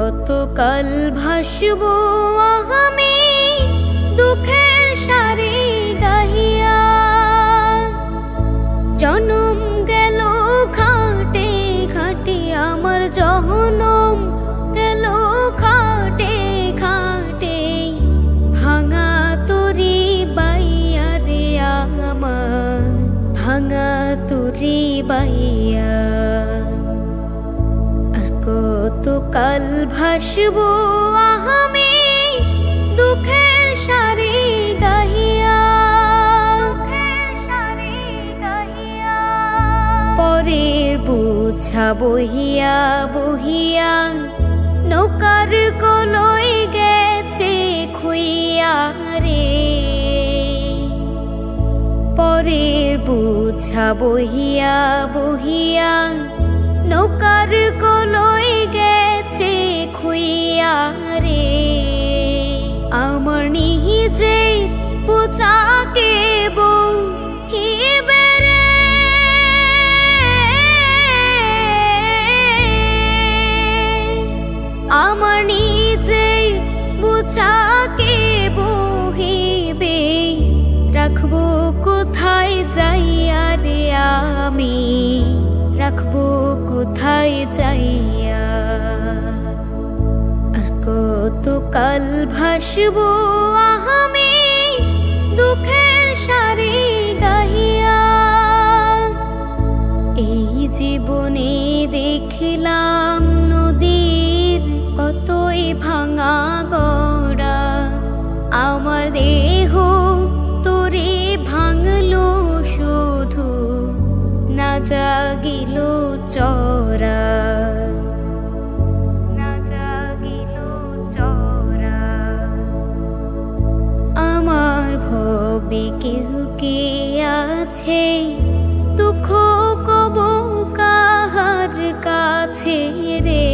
কতকাল ভাসবো আমি দুঃখের সারি গাহিয়া। জনম গেল খাটে খাটে আমার জনম গেল খাটে খাটে। ভাঙা তরি বাইয়া রে আমার ভাঙা তরি বাইয়া। কতকাল ভাসবো আমি দুঃখের সারি গাহিয়া। পরের বোঝা বহিয়া বহিয়া নৌকার কলই গেছে খুইয়া রে। পরের বোঝা বহিয়া বহিয়া নৌকার কলই গেছে খুইয়া রে। আমার নিজের বোঝাকে বহিবে রে। আমার নিজের বোঝাকে বহিবে। রাখবো কোথায় যাইয়া রে আমি রাখবো কোথায় যাইয়া। আর কতকাল ভাসবো আমি দুঃখের সারি গাহিয়া। এই জীবনে দেখলাম নদীর কতই ভাঙা গড়া। আমার দেহ তোরে ভাঙলো শুধু না জাগিল চরা। না জাগিল চরা। আমার ভবে কেহ কে আছে দুঃখ কব কাহার কাছে রে।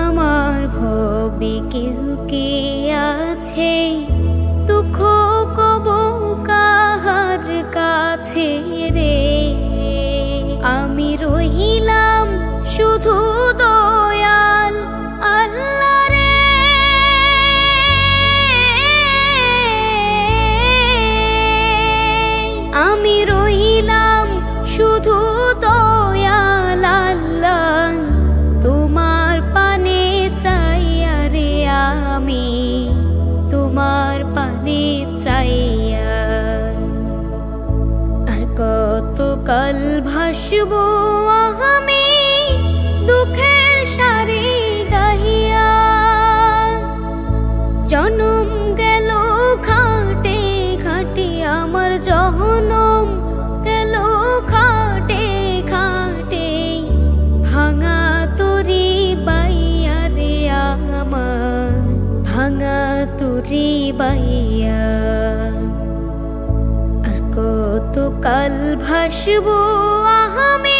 আমার ভবে কেহ কে আছে দুঃখ কব কাহার কাছে রে। আমি রহিলাম শুধু দয়াল আল্লাহ রে। আমি রহিলাম শুধু দয়াল আল্লাহ। তোমার পানে চাইয়া রে আমি তোমার পানে চাইয়া। আর কতকাল ভাসবো আমি দুঃখের সারি গাহিয়া। জনম গেল খাটে খাটে আমার জনম গেল খাটে খাটে। ভাঙা তরি বাইয়া রে আমার ভাঙা তরি বাইয়া। আর কতকাল ভাসবো আমি